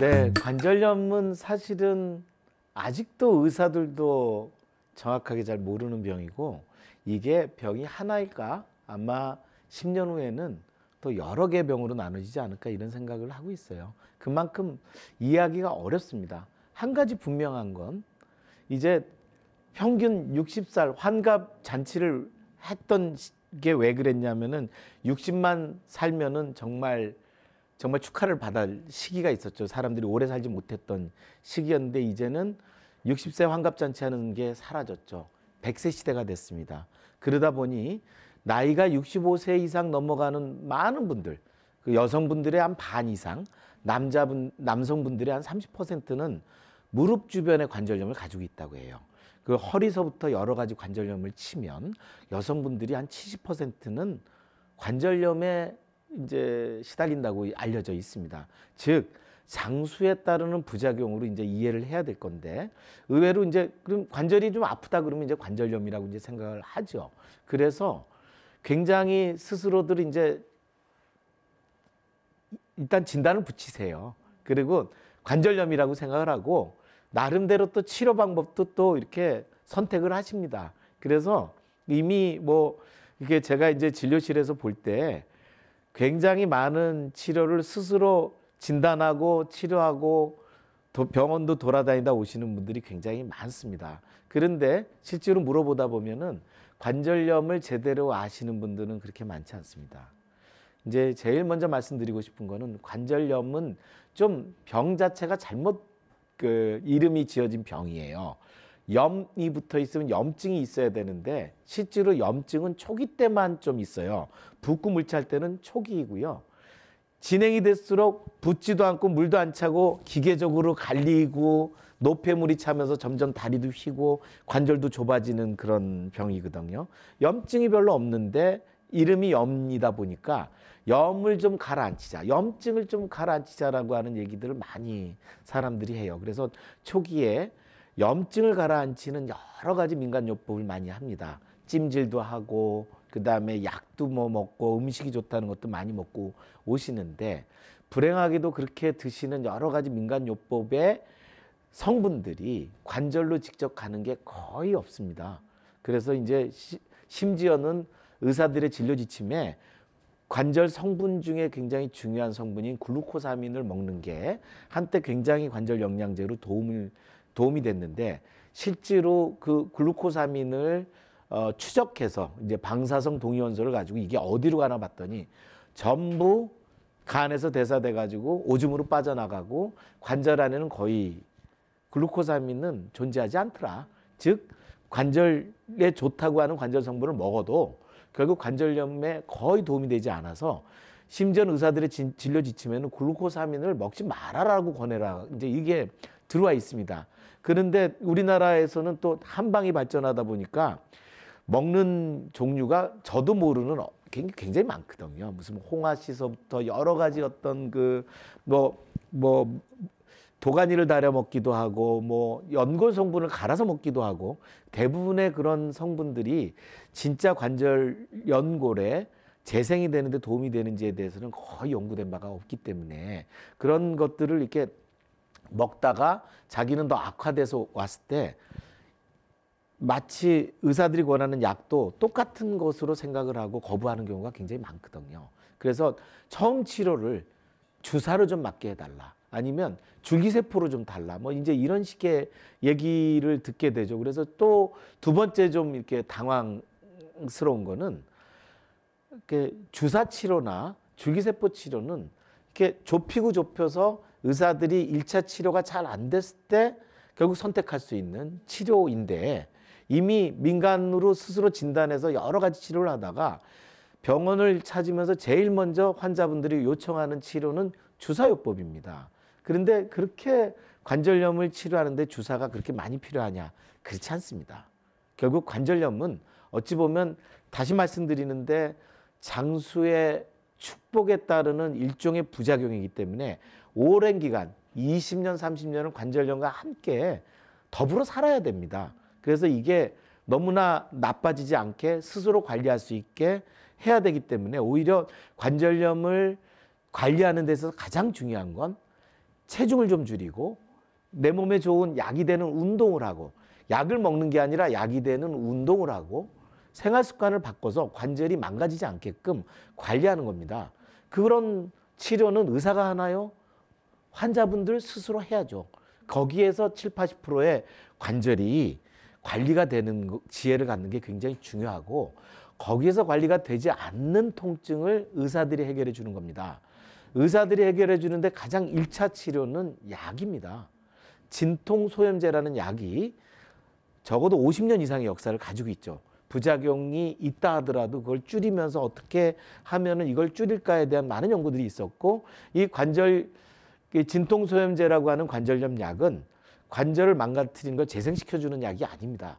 네, 관절염은 사실은 아직도 의사들도 정확하게 잘 모르는 병이고 이게 병이 하나일까? 아마 10년 후에는 또 여러 개의 병으로 나눠지지 않을까 이런 생각을 하고 있어요. 그만큼 이해하기가 어렵습니다. 한 가지 분명한 건 이제 평균 60살 환갑 잔치를 했던 게 왜 그랬냐면은 60만 살면은 정말 축하를 받을 시기가 있었죠. 사람들이 오래 살지 못했던 시기였는데 이제는 60세 환갑잔치 하는 게 사라졌죠. 100세 시대가 됐습니다. 그러다 보니 나이가 65세 이상 넘어가는 많은 분들, 그 여성분들의 한 반 이상, 남성분들의 한 30%는 무릎 주변의 관절염을 가지고 있다고 해요. 그 허리서부터 여러 가지 관절염을 치면 여성분들이 한 70%는 관절염에 이제 시달린다고 알려져 있습니다. 즉 장수에 따르는 부작용으로 이제 이해를 해야 될 건데 의외로 이제 그럼 관절이 좀 아프다 그러면 이제 관절염이라고 이제 생각을 하죠. 그래서 굉장히 스스로들 이제 일단 진단을 붙이세요. 그리고 관절염이라고 생각을 하고 나름대로 또 치료 방법도 또 이렇게 선택을 하십니다. 그래서 이미 뭐 이게 제가 이제 진료실에서 볼 때 굉장히 많은 치료를 스스로 진단하고 치료하고 병원도 돌아다니다 오시는 분들이 굉장히 많습니다. 그런데 실제로 물어보다 보면은 관절염을 제대로 아시는 분들은 그렇게 많지 않습니다. 이제 제일 먼저 말씀드리고 싶은 거는 관절염은 좀 병 자체가 잘못 이름이 지어진 병이에요. 염이 붙어 있으면 염증이 있어야 되는데 실제로 염증은 초기 때만 좀 있어요. 붓고 물찰 때는 초기이고요. 진행이 될수록 붓지도 않고 물도 안 차고 기계적으로 갈리고 노폐물이 차면서 점점 다리도 휘고 관절도 좁아지는 그런 병이거든요. 염증이 별로 없는데 이름이 염이다 보니까 염을 좀 가라앉히자, 염증을 좀 가라앉히자라고 하는 얘기들을 많이 사람들이 해요. 그래서 초기에 염증을 가라앉히는 여러 가지 민간요법을 많이 합니다. 찜질도 하고 그다음에 약도 뭐 먹고 음식이 좋다는 것도 많이 먹고 오시는데 불행하게도 그렇게 드시는 여러 가지 민간요법의 성분들이 관절로 직접 가는 게 거의 없습니다. 그래서 이제 심지어는 의사들의 진료 지침에 관절 성분 중에 굉장히 중요한 성분인 글루코사민을 먹는 게 한때 굉장히 관절 영양제로 도움이 됐는데 실제로 그 글루코사민을 추적해서 이제 방사성 동위원소를 가지고 이게 어디로 가나 봤더니 전부 간에서 대사돼 가지고 오줌으로 빠져나가고 관절 안에는 거의 글루코사민은 존재하지 않더라. 즉 관절에 좋다고 하는 관절 성분을 먹어도 결국 관절염에 거의 도움이 되지 않아서 심지어 의사들의 진료 지침에는 글루코사민을 먹지 말아라고 권해라. 이제 이게 들어와 있습니다. 그런데 우리나라에서는 또 한방이 발전하다 보니까 먹는 종류가 저도 모르는 굉장히 많거든요. 무슨 홍화시서부터 여러 가지 어떤 뭐 도가니를 달여 먹기도 하고 뭐 연골 성분을 갈아서 먹기도 하고 대부분의 그런 성분들이 진짜 관절 연골에 재생이 되는데 도움이 되는지에 대해서는 거의 연구된 바가 없기 때문에 그런 것들을 이렇게 먹다가 자기는 더 악화돼서 왔을 때 마치 의사들이 권하는 약도 똑같은 것으로 생각을 하고 거부하는 경우가 굉장히 많거든요. 그래서 처음 치료를 주사로 좀 맞게 해달라. 아니면 줄기세포로 좀 달라. 뭐 이제 이런 식의 얘기를 듣게 되죠. 그래서 또 두 번째 좀 이렇게 당황스러운 거는 이렇게 주사 치료나 줄기세포 치료는 이렇게 좁혀서 의사들이 1차 치료가 잘 안 됐을 때 결국 선택할 수 있는 치료인데 이미 민간으로 스스로 진단해서 여러 가지 치료를 하다가 병원을 찾으면서 제일 먼저 환자분들이 요청하는 치료는 주사요법입니다. 그런데 그렇게 관절염을 치료하는데 주사가 그렇게 많이 필요하냐? 그렇지 않습니다. 결국 관절염은 어찌 보면 다시 말씀드리는데 장수의 축복에 따르는 일종의 부작용이기 때문에 오랜 기간 20년, 30년을 관절염과 함께 더불어 살아야 됩니다. 그래서 이게 너무나 나빠지지 않게 스스로 관리할 수 있게 해야 되기 때문에 오히려 관절염을 관리하는 데서 가장 중요한 건 체중을 좀 줄이고 내 몸에 좋은 약이 되는 운동을 하고, 약을 먹는 게 아니라 약이 되는 운동을 하고 생활 습관을 바꿔서 관절이 망가지지 않게끔 관리하는 겁니다. 그런 치료는 의사가 하나요? 환자분들 스스로 해야죠. 거기에서 7, 80%의 관절이 관리가 되는 지혜를 갖는 게 굉장히 중요하고, 거기에서 관리가 되지 않는 통증을 의사들이 해결해 주는 겁니다. 의사들이 해결해 주는데 가장 1차 치료는 약입니다. 진통소염제라는 약이 적어도 50년 이상의 역사를 가지고 있죠. 부작용이 있다 하더라도 그걸 줄이면서 어떻게 하면은 이걸 줄일까에 대한 많은 연구들이 있었고, 이 진통소염제라고 하는 관절염 약은 관절을 망가뜨리는 걸 재생시켜주는 약이 아닙니다.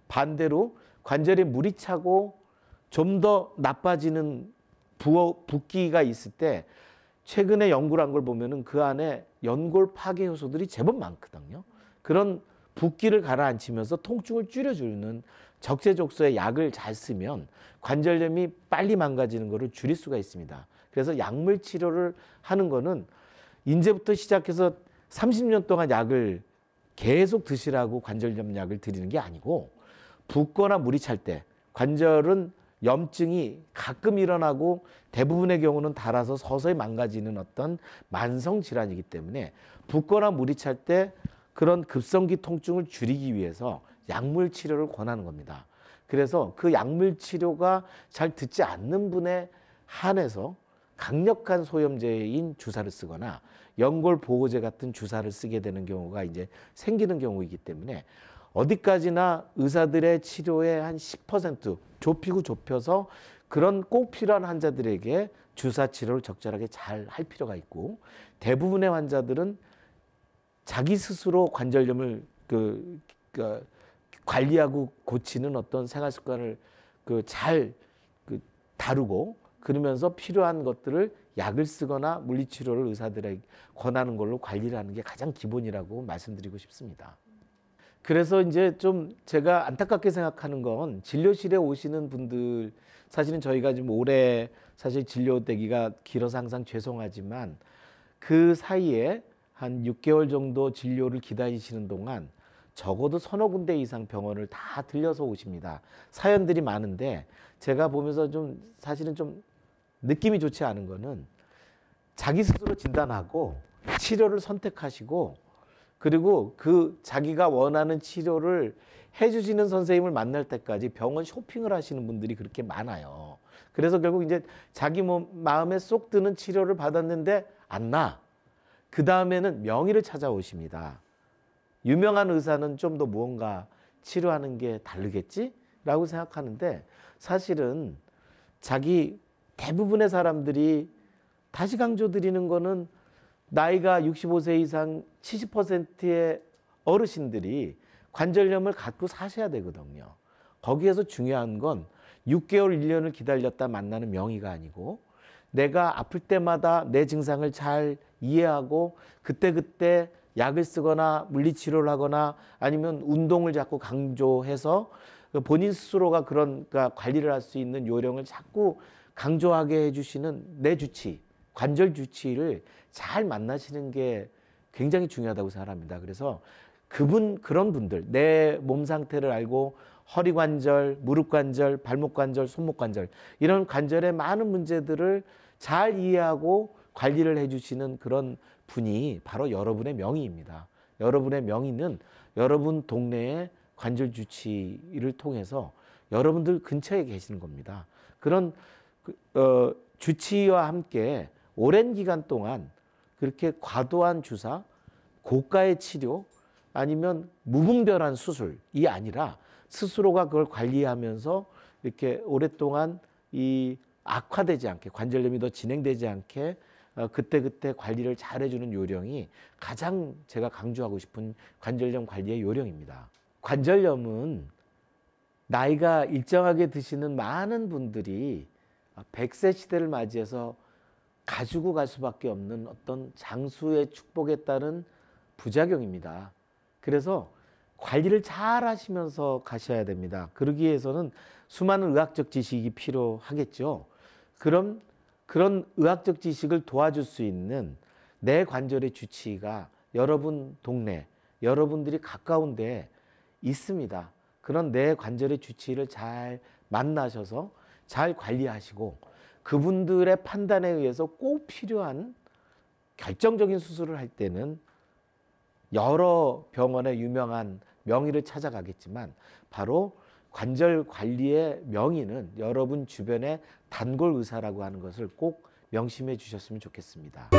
반대로 관절에 물이 차고 좀 더 나빠지는 붓기가 있을 때 최근에 연구를 한 걸 보면은 그 안에 연골 파괴 요소들이 제법 많거든요. 그런 붓기를 가라앉히면서 통증을 줄여주는 적재적소의 약을 잘 쓰면 관절염이 빨리 망가지는 것을 줄일 수가 있습니다. 그래서 약물 치료를 하는 거는 이제부터 시작해서 30년 동안 약을 계속 드시라고 관절염 약을 드리는 게 아니고, 붓거나 물이 찰 때, 관절은 염증이 가끔 일어나고 대부분의 경우는 닳아서 서서히 망가지는 어떤 만성 질환이기 때문에 붓거나 물이 찰 때 그런 급성기 통증을 줄이기 위해서 약물 치료를 권하는 겁니다. 그래서 그 약물 치료가 잘 듣지 않는 분에 한해서 강력한 소염제인 주사를 쓰거나 연골 보호제 같은 주사를 쓰게 되는 경우가 이제 생기는 경우이기 때문에, 어디까지나 의사들의 치료의 한 10% 좁혀서 그런 꼭 필요한 환자들에게 주사 치료를 적절하게 잘 할 필요가 있고, 대부분의 환자들은 자기 스스로 관절염을 관리하고 고치는 어떤 생활 습관을 잘 다루고, 그러면서 필요한 것들을 약을 쓰거나 물리치료를 의사들에게 권하는 걸로 관리를 하는 게 가장 기본이라고 말씀드리고 싶습니다. 그래서 이제 좀 제가 안타깝게 생각하는 건, 진료실에 오시는 분들, 사실은 저희가 지금 올해 사실 진료 대기가 길어서 항상 죄송하지만 그 사이에 한 6개월 정도 진료를 기다리시는 동안 적어도 서너 군데 이상 병원을 다 들려서 오십니다. 사연들이 많은데 제가 보면서 좀 사실은 좀 느낌이 좋지 않은 거는, 자기 스스로 진단하고 치료를 선택하시고, 그리고 그 자기가 원하는 치료를 해주시는 선생님을 만날 때까지 병원 쇼핑을 하시는 분들이 그렇게 많아요. 그래서 결국 이제 자기 마음에 쏙 드는 치료를 받았는데 안 나. 그 다음에는 명의를 찾아오십니다. 유명한 의사는 좀 더 무언가 치료하는 게 다르겠지? 라고 생각하는데, 사실은 대부분의 사람들이, 다시 강조드리는 거는 나이가 65세 이상 70%의 어르신들이 관절염을 갖고 사셔야 되거든요. 거기에서 중요한 건 6개월, 1년을 기다렸다 만나는 명의가 아니고, 내가 아플 때마다 내 증상을 잘 이해하고 그때그때 약을 쓰거나 물리치료를 하거나 아니면 운동을 자꾸 강조해서 본인 스스로가 그런 관리를 할 수 있는 요령을 자꾸 강조하게 해주시는 내 주치, 관절 주치의를 잘 만나시는 게 굉장히 중요하다고 생각합니다. 그래서 그런 분들, 내 몸 상태를 알고 허리 관절, 무릎 관절, 발목 관절, 손목 관절, 이런 관절의 많은 문제들을 잘 이해하고 관리를 해주시는 그런 분이 바로 여러분의 명의입니다. 여러분의 명의는 여러분 동네의 관절 주치의를 통해서 여러분들 근처에 계시는 겁니다. 그런 주치의와 함께 오랜 기간 동안 그렇게 과도한 주사, 고가의 치료, 아니면 무분별한 수술이 아니라 스스로가 그걸 관리하면서 이렇게 오랫동안 이 악화되지 않게, 관절염이 더 진행되지 않게 그때그때 관리를 잘 해주는 요령이 가장 제가 강조하고 싶은 관절염 관리의 요령입니다. 관절염은 나이가 일정하게 드시는 많은 분들이 100세 시대를 맞이해서 가지고 갈 수밖에 없는 어떤 장수의 축복에 따른 부작용입니다. 그래서 관리를 잘 하시면서 가셔야 됩니다. 그러기 위해서는 수많은 의학적 지식이 필요하겠죠. 그런 의학적 지식을 도와줄 수 있는 내 관절의 주치의가 여러분 동네, 여러분들이 가까운데 있습니다. 그런 내 관절의 주치의를 잘 만나셔서 잘 관리하시고 그분들의 판단에 의해서 꼭 필요한 결정적인 수술을 할 때는 여러 병원의 유명한 명의를 찾아가겠지만 바로 관절 관리의 명의는 여러분 주변의 단골 의사라고 하는 것을 꼭 명심해 주셨으면 좋겠습니다.